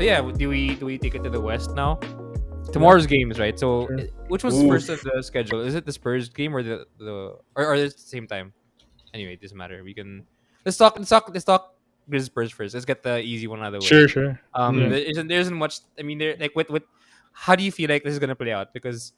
yeah, do we take it to the West now? Yeah, Tomorrow's games, right? So sure. which was first on Oof. the schedule? Is it the Spurs game or or it's the same time? Anyway, it doesn't matter. We can let's talk Grizz Spurs first. Let's get the easy one out of the way. Sure, sure. Hmm. Yeah. There isn't much. I mean, there like what how do you feel like this is gonna play out? Because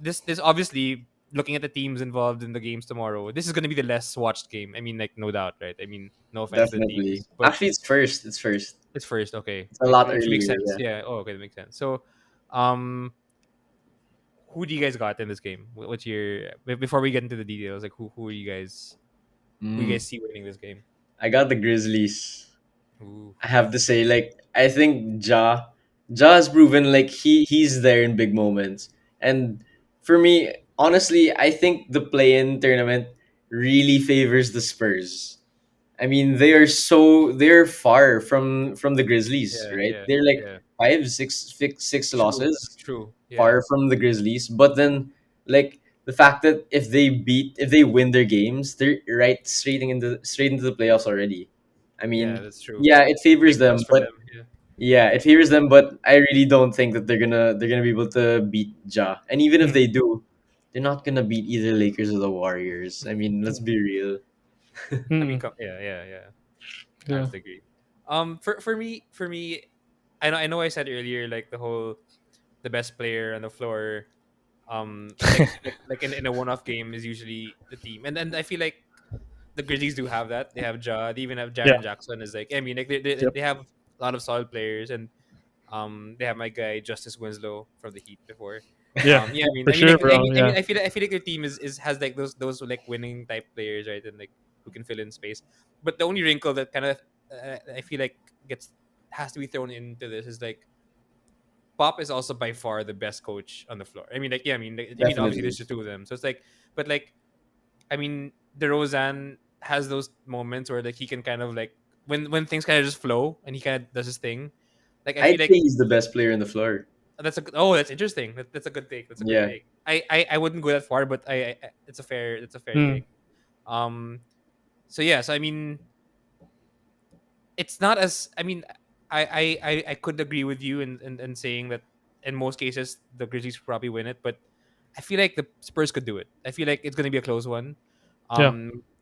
this obviously, looking at the teams involved in the games tomorrow, this is gonna be the less watched game. I mean, like, no doubt, right? I mean, no offense to the Definitely. teams, but Actually, it's first. It's first. it's first. Okay, It's a lot which makes earlier. sense. Yeah. Yeah. Oh, okay, that makes sense. So, um, who do you guys got in this game? What's your before we get into the details? Like, who are you guys? Who you Mm. guys see winning this game? I got the Grizzlies. Ooh, I have to say, like, I think Ja has proven like he's there in big moments. And for me, honestly, I think the play-in tournament really favors the Spurs. I mean, they're far from the Grizzlies, yeah, right? yeah, They're like yeah. six True, losses true. Yeah, far from the Grizzlies. But then, like, the fact that if they win their games, they're right straight into the playoffs already. I yeah. mean, That's true. yeah, it favors Big them, plus for but them. Yeah. yeah, it favors them. But I really don't think that they're gonna be able to beat Ja. And even if Mm, they do, they're not gonna beat either Lakers or the Warriors. I mean, let's mm, be real. I mean, mm, yeah, yeah, yeah. I yeah. have to agree. For me, I know. I said earlier, like, the best player on the floor, like in a one-off game is usually the team, and I feel like the Grizzlies do have that. They have Ja. They even have Yeah. Jaren Jackson. Is like, I mean, like, Yep. they have a lot of solid players, and they have my guy Justice Winslow from the Heat before. Yeah. Yeah, I mean, For sure, like, bro. Yeah. I feel like their team is has like those like winning type players, right? And like who can fill in space. But the only wrinkle that kind of I feel like gets has to be thrown into this is like Pop is also by far the best coach on the floor. I mean, like, yeah, I mean, obviously Definitely. there's just two of them, so it's like, but like, I mean, DeRozan has those moments where like he can kind of like when things kind of just flow and he kind of does his thing. Like, I I'd feel like say he's the best player on the floor. that's interesting. That's a good take. That's a good Yeah. take. I wouldn't go that far, but it's a fair Mm, take. Um. So yeah. So I mean, it's not as I mean, I could agree with you in saying that in most cases the Grizzlies probably win it, but I feel like the Spurs could do it. I feel like it's gonna be a close one. yeah.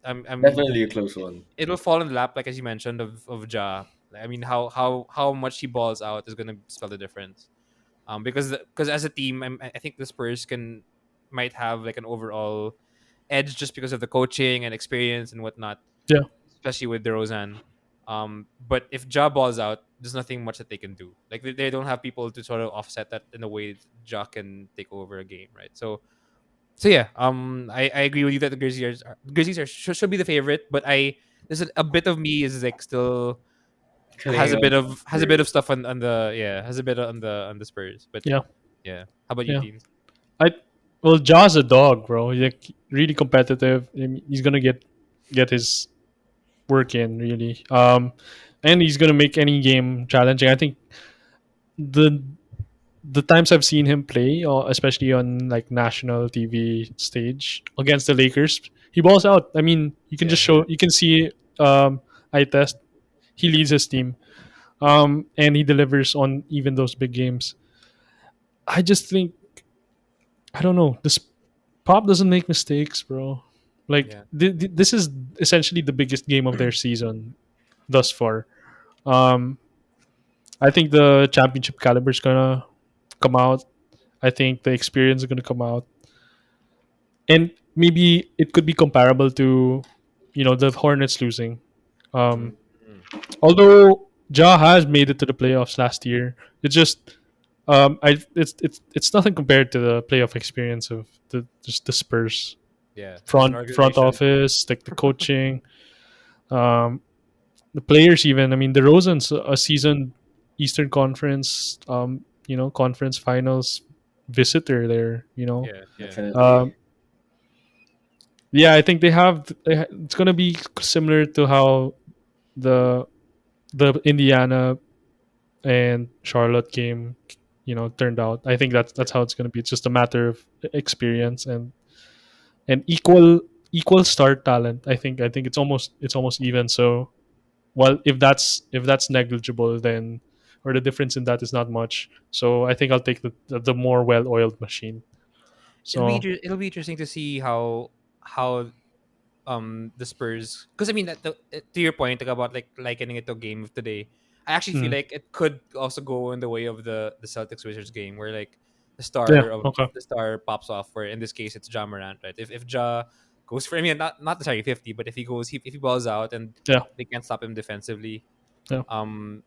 Definitely a close one. It'll fall in the lap, like as you mentioned, of Ja. I mean, how much he balls out is gonna spell the difference. Because as a team, I think the Spurs might have like an overall edge just because of the coaching and experience and whatnot, Yeah. especially with DeRozan. But if Ja balls out, there's nothing much that they can do. Like they don't have people to sort of offset that in a way that Ja can take over a game, right? So yeah, I agree with you that the Grizzlies should be the favorite, but there's a bit of me is like still has a Cling on bit to the of Spurs. stuff on the yeah has a bit on the Spurs, but Yeah. yeah. How about you, Yeah. teams? I well, Ja's a dog, bro. He's like really competitive. I mean, he's gonna get his work in really. And he's gonna make any game challenging. I think the the times I've seen him play, especially on like national TV stage against the Lakers, he balls out. I mean, you can Yeah, just yeah, show, you can see, eye test. He leads his team, and he delivers on even those big games. I just think I don't know. This Pop doesn't make mistakes, bro. Like yeah, this is essentially the biggest game of their season thus far. Um, I think the championship caliber is gonna come out. I think the experience is gonna come out, and maybe it could be comparable to, the Hornets losing. Um, mm, although Ja has made it to the playoffs last year, it's just it's nothing compared to the playoff experience of just the Spurs yeah. As an front organization, office, like the coaching, um, the players. Even I mean, the Rosen's a seasoned Eastern Conference, conference finals visitor there. yeah, yeah, Definitely. Um, yeah, I think it's gonna be similar to how the Indiana and Charlotte game, turned out. I think that's how it's gonna be. It's just a matter of experience and equal star talent. I think it's almost even. So, well, if that's negligible, then or the difference in that is not much. So I think I'll take the more well-oiled machine. So It'll be interesting to see how the Spurs, because I mean to your point, like, about like likening it to a game of today, I actually feel mm, like it could also go in the way of the Celtics Wizards game, where like yeah, okay, the star pops off, where in this case it's Ja Morant, right? If Ja goes for, I mean, not necessarily 50, but if he balls out and yeah, they can't stop him defensively, yeah. um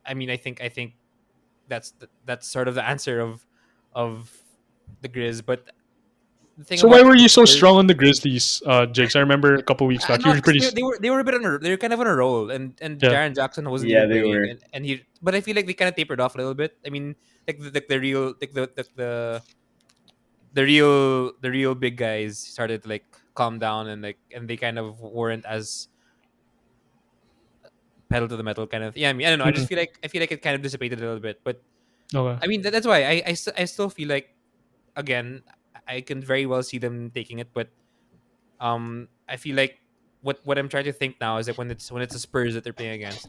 I mean, I think that's sort of the answer of the Grizz. But the thing So why about were the you so strong Spurs, on the Grizzlies, Jakes? I remember a couple weeks back. You no, were because pretty, they were a bit on they were kind of on a roll, and yeah. Jaren Jackson wasn't Yeah, even they playing, were. and he, but I feel like they kind of tapered off a little bit. I mean, like the real, like the real big guys started to like calm down, and like, and they kind of weren't as pedal to the metal kind of, yeah. I mean, I don't know, Mm, I feel like it kind of dissipated a little bit. But okay. I mean, that's why I still feel like, again, I can very well see them taking it. But I feel like what I'm trying to think now is like, when it's the Spurs that they're playing against,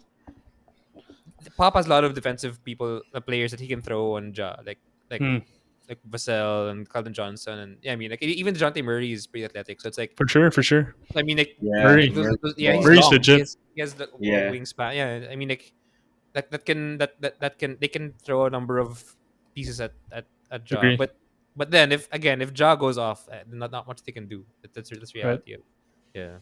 Pop has a lot of defensive players that he can throw on Ja, like Mm, like Vassell and Calvin Johnson, and yeah, I mean, like, even Dejounte Murray is pretty athletic, so it's like, for sure, for sure. I mean, like, Yeah, Murray, yeah, he's Murray. Murray's long, legit. he has the Yeah. wingspan, yeah. I mean, like, that can, they can throw a number of pieces at Ja. Agree. But then, if Ja goes off, not much they can do. That's Right. reality of, yeah.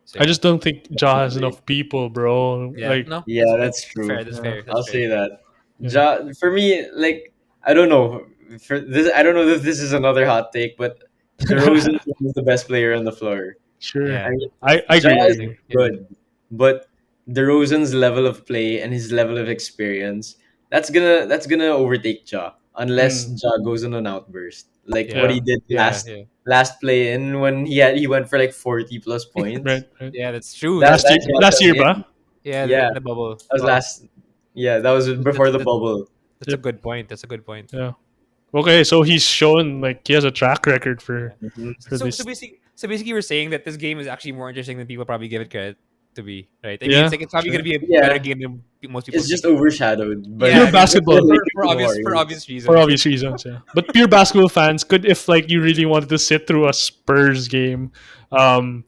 So I yeah, just don't think Ja has Definitely. enough people, bro. yeah. Like, No, Yeah, that's that's true. fair. That's yeah, fair. That's I'll fair. say that. yeah, For me, like, I don't know. For this, I don't know if this is another hot take, but DeRozan is the best player on the floor. sure. I Yeah, mean, I Ja agree. I is interesting. agree. Yeah, good, but DeRozan's level of play and his level of experience, that's gonna overtake Ja unless Mm, Ja goes on an outburst like what yeah, he yeah. did yeah, last yeah. last play in when he went for like 40 plus points. Right. Right. Yeah, that's true. That Last That's year, that true. shot last on year, him, ba? Yeah, yeah, in the bubble. that was Wow, last. Yeah, that was before the bubble. that's a Yep. good point. That's a good point. Yeah. Okay, so he's shown like he has a track record Yeah. Mhm. for this. So basically, we're saying that this game is actually more interesting than people probably give it credit to be. Right? I mean, Yeah, it's probably going sure. to be a better Yeah, game than most people it's just think it. overshadowed by Yeah, Pure I mean, the basketball, Lakers and for Warriors. obvious for reasons. obvious reasons, yeah. But pure basketball fans could, if like you really wanted to sit through a Spurs game, um,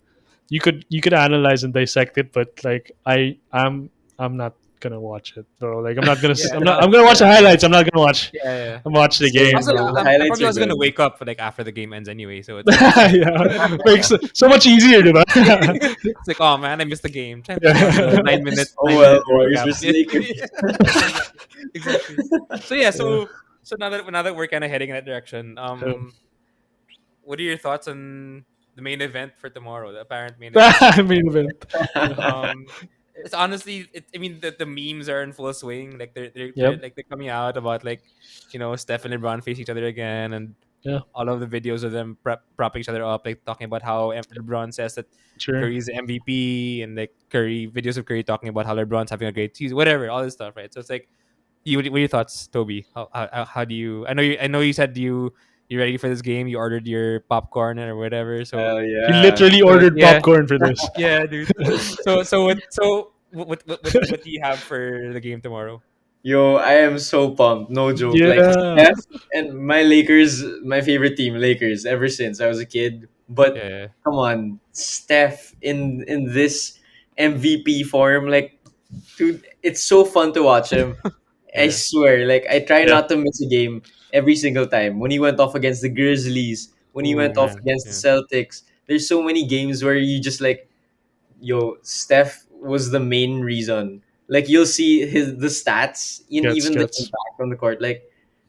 you could analyze and dissect it. But like I'm not gonna watch it, bro. Like I'm not gonna Yeah, I'm gonna watch Yeah, the highlights. I'm not gonna watch yeah, yeah. the same, game, Also, bro. bro. The I'm highlights probably are also gonna good. wake up like after the game ends anyway. So it's like, Yeah, makes so much easier, dude. it's like, oh man, I missed the game. Time to put on the Yeah. 9 minute Oh well, Warriors recap. versus Yeah, Lakers. exactly, exactly. So yeah, Yeah. so now that we're kind of heading in that direction, what are your thoughts on the main event for tomorrow? The apparent main event. Main event. Yeah. Um, it's honestly, I mean, the memes are in full swing. Like Yep. they're coming out about, like, Steph and LeBron face each other again, and Yeah. all of the videos of them propping each other up, like talking about how LeBron says that Sure. Curry's the MVP, and like videos of Curry talking about how LeBron's having a great season, whatever, all this stuff, right? So it's like, what are your thoughts, Toby? How do you? I know you said you ready for this game. You ordered your popcorn or whatever. So Hell He yeah. literally so ordered yeah, popcorn for this. yeah, dude. What do you have for the game tomorrow? Yo, I am so pumped. No joke. Like Yeah. Steph and my Lakers, my favorite team, Lakers, ever since I was a kid. But Yeah, come on, Steph in this MVP form, like, dude, it's so fun to watch him. I yeah, swear, like I try Yeah. not to miss a game every single time. When he went off against the Grizzlies, when he oh went off man, against the yeah, Celtics, there's so many games where you just like, yo, Steph was the main reason. Like you'll see the stats in even the Gets. impact on the court. Like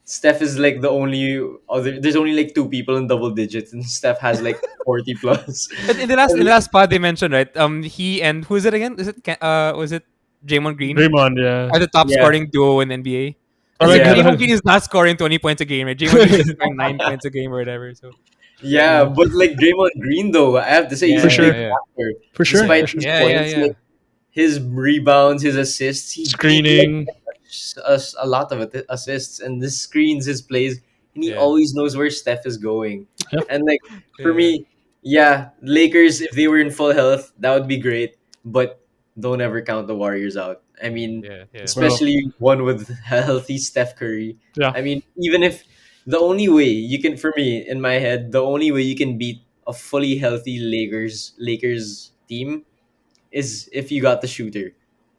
Steph is like the only other. There's only like two people in double digits, and Steph has like 40 plus. but in the last pod they mentioned, right, he and who is it again? Was it Draymond Green Draymond, yeah. are the top Yeah, scoring duo in NBA? Or It's like like yeah, Draymond Green is not scoring 20 points a game, right? Draymond Green is scoring 9 points a game or whatever. So yeah. yeah. But like Draymond Green, though, I have to say he's For a yeah, big sure. yeah, factor. For sure. yeah, Despite For sure. his yeah, yeah, points, yeah, like his rebounds, his assists, he like Screening. us a lot of assists and his screens, his plays, and he yeah, always knows where Steph is going. Yep. And like for yeah. me, yeah, Lakers if they were in full health, that would be great. But don't ever count the Warriors out. I Mm, mean, yeah, yeah. Bro. especially one with healthy Steph Curry. Yeah. I mean, even if the only way you can, for me in my head, the only way you can beat a fully healthy Lakers team is if you got the shooter,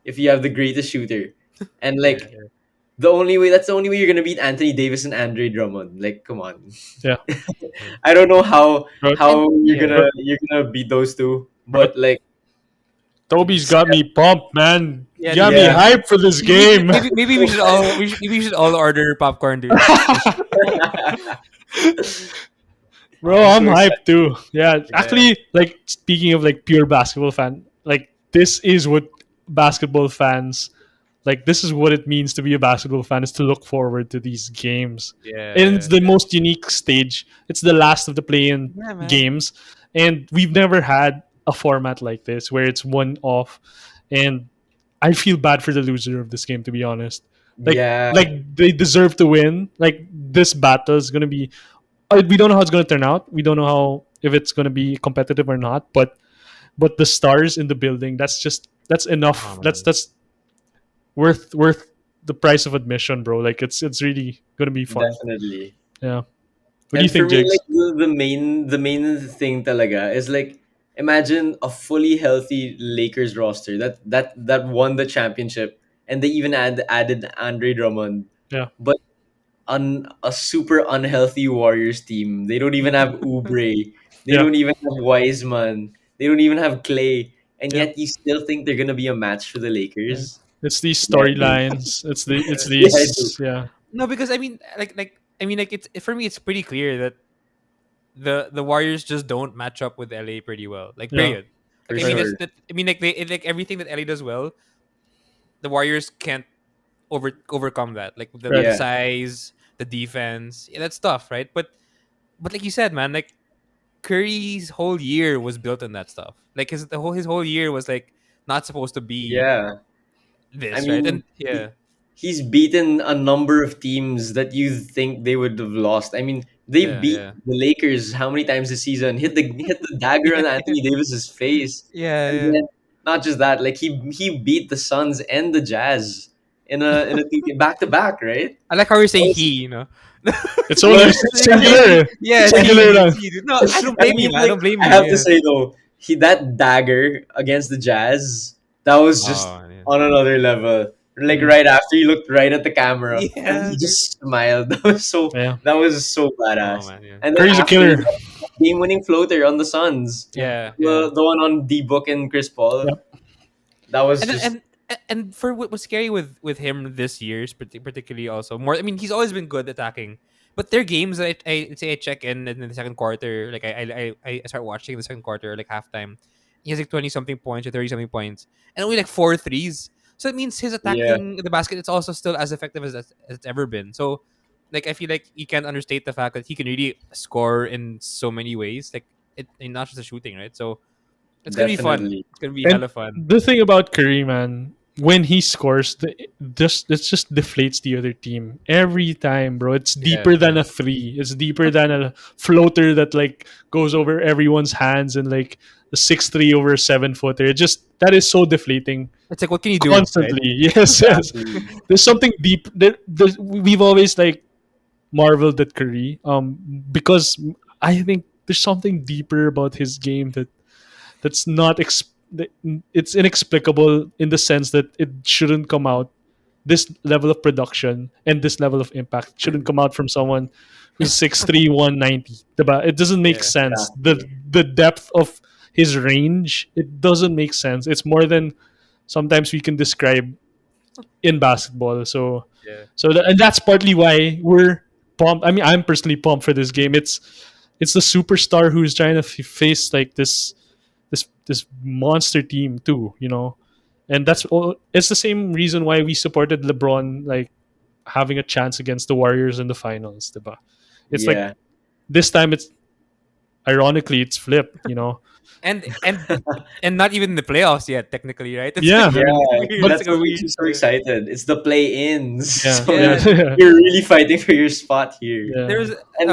if you have the greatest shooter, and Yeah, like yeah. that's the only way you're gonna beat Anthony Davis and Andre Drummond. Like, come on. Yeah. Yeah. I don't know how Bro, And how you're yeah. bro, you're gonna beat those two, bro, but like, Toby's got Steph, me pumped, man. Yeah, Got me yeah. hyped for this maybe game. maybe maybe we So should all maybe we should all order popcorn, dude. Bro, I'm I'm so excited. hyped too. Yeah, Yeah, actually, like speaking of like pure basketball fan, like this is what basketball fans like. This is what it means to be a basketball fan is to look forward to these games, Yeah, and it's yeah. the most unique stage. It's the last of the play-in Yeah, man. games, and we've never had a format like this where it's one off, and I feel bad for the loser of this game to be honest. yeah, Like they deserve to win. Like this battle is gonna be we don't know how it's going to turn out. We don't know how if it's going to be competitive or not. But the stars in the building, that's Oh enough. That's man. that's worth the price of admission, bro. Like it's really going to be fun. definitely. Yeah. What do you And for think, me, Jigs? like the main thing talaga is like, imagine a fully healthy Lakers roster that won the championship, and they even added Andre Drummond, Yeah. but on a super unhealthy Warriors team. They don't even have Oubre. They Yeah. don't even have Wiseman. They don't even have Clay. And Yeah. yet you still think they're gonna be a match for the Yeah. Lakers? It's these Yeah, I do. storylines. It's Yeah. Yeah, I do. these yeah. No, because I mean, like it's for me, it's pretty clear that the Warriors just don't match up with LA pretty well. Like, Yeah. period. For Like, I mean, Right. sure. I mean, like like everything that LA does well, the Warriors can't overcome that. Like the Right. Yeah, size, the defense, yeah, that's tough, right? But like you said, man, like Curry's whole year was built on that stuff. Like his whole year was like not supposed to be yeah. I this, right? mean, And yeah, he's beaten a number of teams that you think they would have lost. I mean, they yeah, beat yeah, the Lakers how many times this season? Hit the dagger on yeah, Anthony Davis's face, yeah, and yeah. then not just that, like he beat the Suns and the Jazz in a back to back, right? I like how you're That saying was, he, you know. It's well, only singular. Yeah, it's he, Singular lang. it's he. Dude. No, I don't I blame you, mean, man. I like, don't blame I you. have to Yeah. say though, he that dagger against the Jazz, that was just Oh, yeah. on another level. Like Mm. right after he looked right at the camera and Yeah, he dude. just smiled. Yeah. That was so Oh badass. man, yeah. And then Curry's a after killer. that game winning floater on the Suns, Yeah. Yeah, yeah. the one on D Book and Chris Paul, Yeah. that was and then- just and for what was scary with him this year, particularly also more. I mean, he's always been good attacking, but there are games that I say I check in the second quarter, like I start watching the second quarter, like halftime. He has like 20 something points or 30 something points, and only like four threes. So it means his yeah, attacking the basket it's also still as effective as it's ever been. So like I feel like you can't understate the fact that he can really score in so many ways, like it and not just the shooting, right? So it's gonna be fun. definitely. It's gonna be And hella fun. the thing about Curry, man, when he scores, it just deflates the other team every time, bro. It's Yeah, deeper than yeah. a three. It's deeper than a floater that like goes over everyone's hands and like a 6'3" over a 7 footer. It just that is so deflating It's like what can you do, right? constantly. Yes, yes. Exactly. There's something deep. We've always like marveled at Curry, because I think there's something deeper about his game that's not it's inexplicable in the sense that it shouldn't come out this level of production and this level of impact shouldn't come out from someone who's 6'3", 190. Diba? It doesn't make Yeah, sense. Exactly. The depth of his range, it doesn't make sense. It's more than sometimes we can describe in basketball. yeah. And that's partly why we're pumped. I mean, I'm personally pumped for this game. It's the superstar who's trying to face like this monster team too, you know. And that's all. It's the same reason why we supported LeBron like having a chance against the Warriors in the finals, diba? It's like Yeah. this time it's ironically it's flipped, you know. And and not even in the playoffs yet, technically, right? It's like Yeah, Yeah, weird. It's but like that's a what makes weird. me so excited. It's the play-ins, yeah, so yeah, Yeah, yeah, you're really fighting for your spot here. yeah. there was And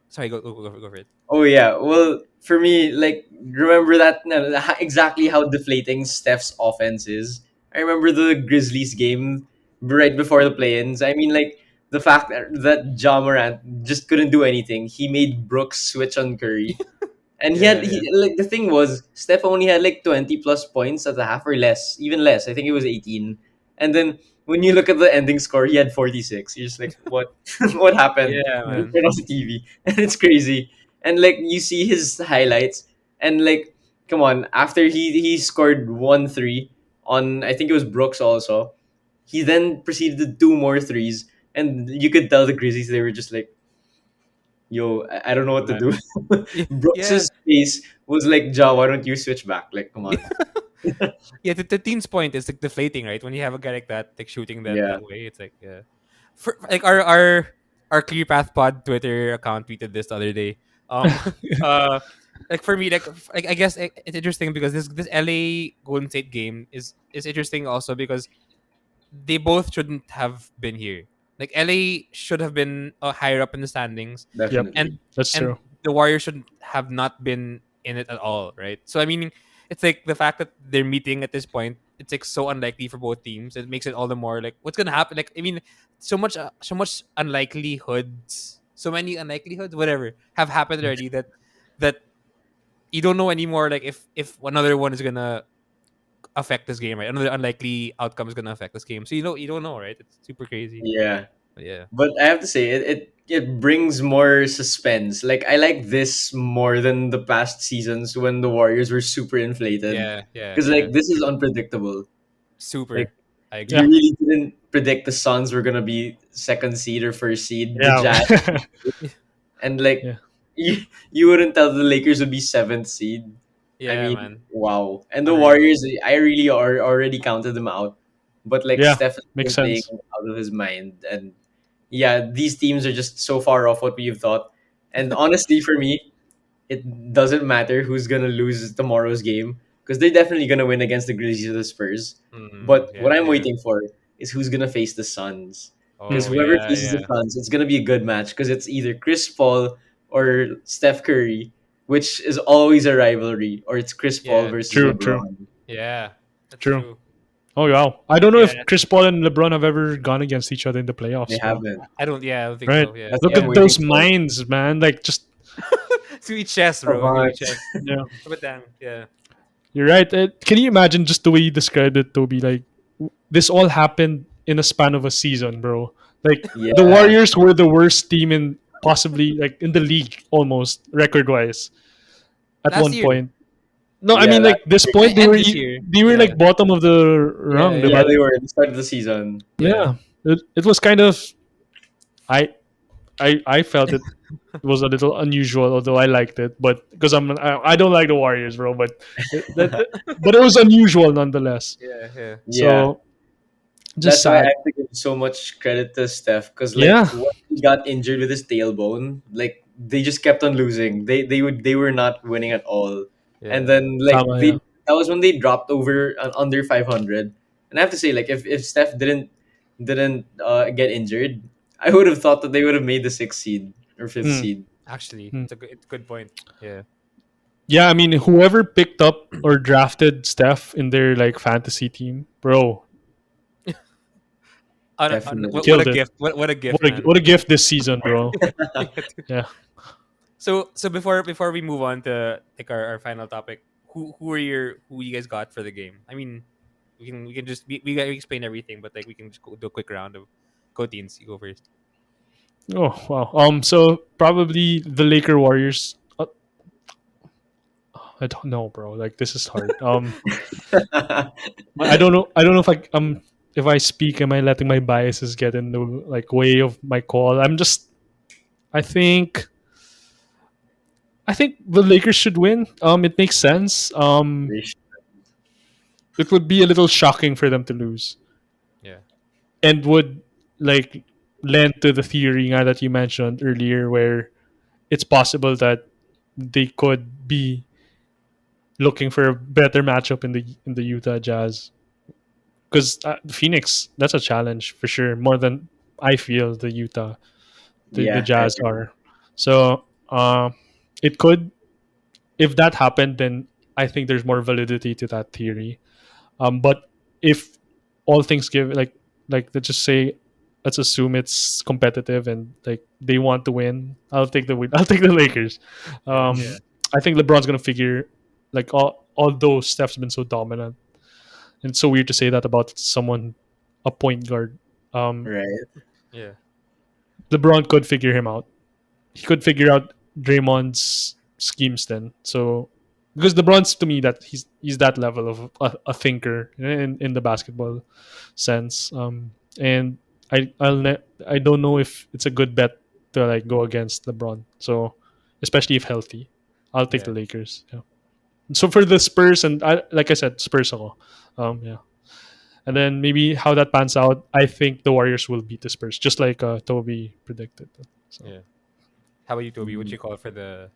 sorry, go for it. oh yeah, well, for me, like, remember that no, exactly how deflating Steph's offense is. I remember the Grizzlies game right before the play-ins. I mean, like, the fact that Ja Morant just couldn't do anything. He made Brooks switch on Curry. And Yeah, he yeah. like the thing was Steph only had like 20 plus points at the half or less, even less. I think it was 18. And then when you look at the ending score, he had 46. You're just like, what what happened? Yeah, Yeah. In man. front of the TV. And it's crazy. And like you see his highlights and like come on, after he scored 1 3 on I think it was Brooks also, he then proceeded to do more threes. And you could tell the Grizzlies they were just like, yo, I don't know what to Man. do. Yeah, yeah. Brooks's face was like, Ja, why don't you switch back? Like, come on. Yeah, the team's point is like deflating, right? When you have a guy like that, like shooting Yeah, that way, it's like yeah. For like our Clear Path Pod Twitter account tweeted this the other day. Um, uh, like for me, like I guess it's interesting because this LA Golden State game is interesting also because they both shouldn't have been here. Like LA should have been higher up in the standings, Yep. definitely. and That's and true. the Warriors should have not been in it at all, right? So I mean, it's like the fact that they're meeting at this point. It's like so unlikely for both teams. It makes it all the more like what's gonna happen. Like I mean, so much unlikelihoods, so many unlikelihoods, whatever, have happened already that you don't know anymore. Like if another one is gonna affect this game, right? Another unlikely outcome is gonna affect this game. So you don't know, right? It's super crazy. Yeah. But yeah, But I have to say, it brings more suspense. Like, I like this more than the past seasons when the Warriors were super inflated. yeah, yeah, Because, yeah. like, this is unpredictable. Like, Super. I you Yeah. agree. really didn't predict the Suns were going to be second seed or first seed. The Yeah. Jazz. And, like, Yeah. you wouldn't tell the Lakers would be seventh seed. I Yeah, mean, man. wow. And the Unreal. Warriors, I really already counted them out. But like Yeah. Steph has Makes been playing sense. out of his mind, and yeah, these teams are just so far off what we've thought. And honestly, for me, it doesn't matter who's gonna lose tomorrow's game because they're definitely gonna win against the Grizzlies or the Spurs. Mm, But what yeah, I'm yeah. waiting for is who's gonna face the Suns. Because Oh Hmm. whoever yeah, faces the yeah. Suns, it's gonna be a good match because it's either Chris Paul or Steph Curry, which is always a rivalry, or it's Chris Paul Yeah, versus True. True. LeBron. yeah. That's True. true. Oh wow. I don't know if Yeah. Chris Paul and LeBron have ever gone against each other in the They playoffs though. haven't. I don't yeah, I don't think Right. so. Yeah. That's Look what I'm at waiting those for. minds, man. Like just Sweet chess, bro. Sweet Savant. chess. yeah. But damn, yeah. You're right. Can you imagine just the way you described it, Toby? Like this all happened in a span of a season, bro. Like the Yeah, Warriors were the worst team in possibly like in the league almost record wise at Last one year. point. No, I yeah, mean like this point And this year. they were Yeah. like bottom of the rung. Yeah, yeah, yeah. they were at the start of the season. Yeah. Yeah, it was kind of I I felt it was a little unusual, although I liked it. But because I don't like the Warriors, bro. But but it was unusual nonetheless. Yeah, yeah. Yeah, So just that's why I sad. have to give so much credit to Steph because like Yeah, when he got injured with his tailbone, like they just kept on losing. They were not winning at all, and Yeah. then like tama, they yeah. that was when they dropped over under 500. And I have to say, like if Steph didn't get injured, I would have thought that they would have made the sixth seed or fifth Hmm, seed. Actually, hmm. it's a good point. Yeah. Yeah. I mean, whoever picked up or drafted Steph in their like fantasy team, bro, Definitely. What a killed it. gift. What a gift, man. What a gift this season, bro. Yeah. So before we move on to like our final topic, who you guys got for the game? I mean, we can just we got explain everything, but like we can just do a quick round of go teams. You go first. Oh wow. So probably the Laker Warriors. I don't know, bro. Like this is hard. I don't know. I don't know if I speak, am I letting my biases get in the like way of my call? I'm just. I think. I think the Lakers should win. It makes sense. It would be a little shocking for them to lose, Yeah. and would like lend to the theory nga that you mentioned earlier, where it's possible that they could be looking for a better matchup in the Utah Jazz because Phoenix, that's a challenge for sure, more than I feel the Yeah, I Jazz agree. are. So it could. if that happened, then I think there's more validity to that theory. But if all things give, like let's just say, let's assume it's competitive and like they want to win, I'll take the win. I'll take the Lakers. Yeah. Um, I think LeBron's gonna figure, like, although Steph's been so dominant, and it's so weird to say that about someone, a point guard. Um, Right. Yeah. LeBron could figure him out. He could figure out Draymond's schemes then. So because LeBron's, to me, that he's that level of a thinker in the basketball sense. And I don't know if it's a good bet to like go against LeBron. So especially if healthy, I'll take the Yeah. Lakers. Yeah. So for the Spurs, and like I said, Spurs ako. Yeah. And then maybe how that pans out, I think the Warriors will beat the Spurs, just like Toby predicted. So Yeah. How about you, Toby? What you call for the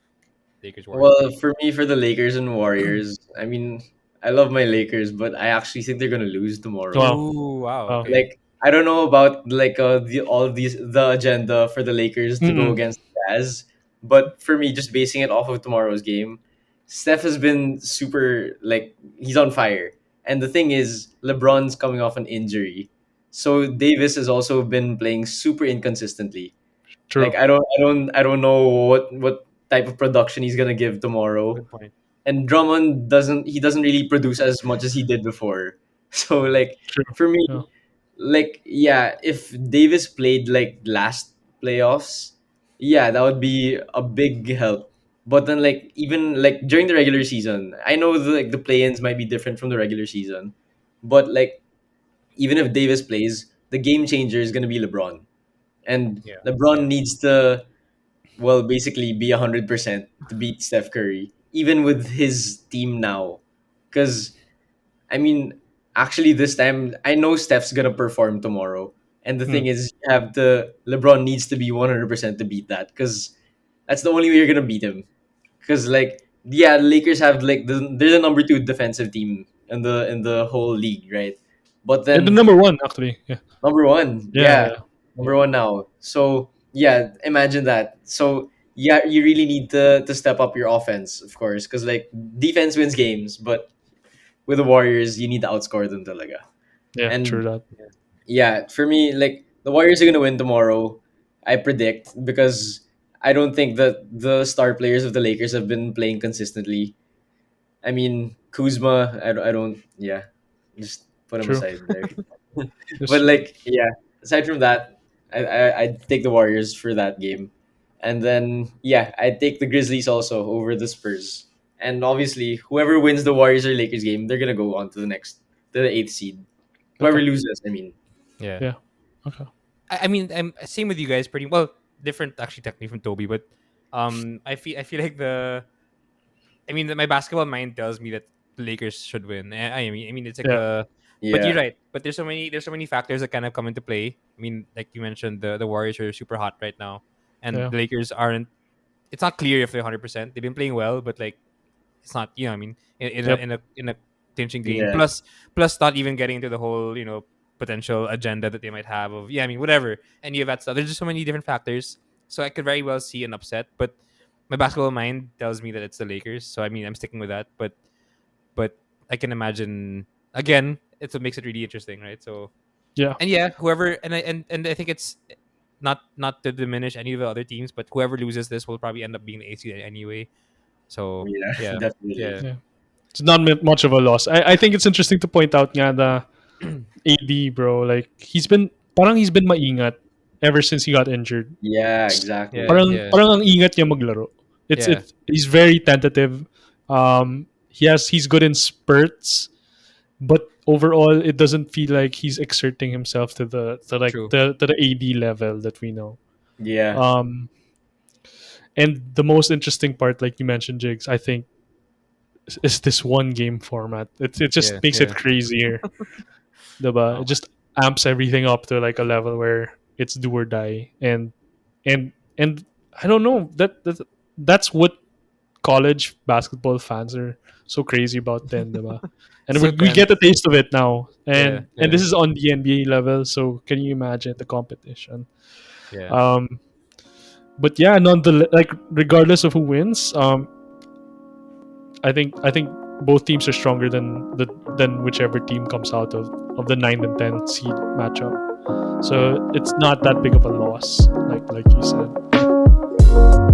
Lakers Warriors Well, game? for me, for the Lakers and Warriors, I mean, I love my Lakers, but I actually think they're gonna lose tomorrow. wow, Ooh, wow. wow. Okay. Like, I don't know about like the agenda for the Lakers to go Mm-mm. against the Jazz, but for me, just basing it off of tomorrow's game, Steph has been super, like, he's on fire, and the thing is, LeBron's coming off an injury, so Davis has also been playing super inconsistently. Like, True. I don't know what type of production he's gonna give tomorrow. Good point. And Drummond doesn't really produce as much as he did before. So like True. for me, Yeah. like, yeah, if Davis played like last playoffs, yeah, that would be a big help. But then, like, even like during the regular season, I know the play-ins might be different from the regular season, but like even if Davis plays, the game changer is gonna be LeBron, and Yeah. LeBron Yeah. needs to, well, basically be 100% to beat Steph Curry, even with his team now. Because, I mean, actually, this time, I know Steph's going to perform tomorrow. And the Mm. thing is, you have to, LeBron needs to be 100% to beat that. Because that's the only way you're going to beat him. Because, like, yeah, the Lakers have, like, they're the number two defensive team in the whole league, right? But Yeah, the then number one actually. Yeah. number one, Yeah. yeah. Yeah. Number one now. So yeah, imagine that. So yeah, you really need to step up your offense, of course, because like defense wins games, but with the Warriors, you need to outscore them talaga. Yeah. True And that. yeah, for me, like the Warriors are gonna win tomorrow. I predict because I don't think that the star players of the Lakers have been playing consistently. I mean, Kuzma, I don't, yeah, just put him True. aside there. That's But true. like, yeah, aside from that, I'd take the Warriors for that game, and then yeah, I'd take the Grizzlies also over the Spurs. And obviously, whoever wins the Warriors or Lakers game, they're gonna go on to the next, to the eighth seed. Whoever Okay. loses, I mean, Yeah. Yeah. Okay. I mean, I'm same with you guys. Pretty well, different actually, technically from Toby, but I feel like I mean, my basketball mind tells me that the Lakers should win. I mean, it's like Yeah. a. But you're yeah, right. But there's so many factors that kind of come into play. I mean, like you mentioned, the Warriors are super hot right now, and Yeah. the Lakers aren't. It's not clear if they're 100%. They've been playing well, but like it's not. I mean, Yep. in a clinching game. yeah, Plus not even getting into the whole potential agenda that they might have of I mean whatever any of that stuff. There's just so many different factors. So I could very well see an upset, but my basketball mind tells me that it's the Lakers. So I mean I'm sticking with that. But I can imagine again. It's what makes it really interesting, right? So Yeah. and yeah, whoever and I think it's not to diminish any of the other teams, but whoever loses this will probably end up being the AC anyway. So yeah, yeah, definitely. yeah, Yeah. It's not much of a loss. I think it's interesting to point out nga the AD, bro. Like he's been maingat ever since he got injured. Yeah, S- yeah, exactly. yeah, Parang ang ingat niya maglaro. yeah. He's very tentative. He's good in spurts, but overall it doesn't feel like he's exerting himself True. to the AD level that we know. Yeah, Um and the most interesting part, like you mentioned, Jigs, I think is this one game format. It Yeah, just makes it yeah. crazier. Diba? Oh It just amps everything up to like a level where it's do or die. And I don't know, that's what college basketball fans are so crazy about then, diba? And so we tense. get a taste of it now. Yeah, And yeah, this is on the NBA level, so can you imagine the competition? yeah. Um but yeah, nonetheless, like regardless of who wins, I think both teams are stronger than whichever team comes out of the 9 and 10 seed matchup. So it's not that big of a loss, like you said.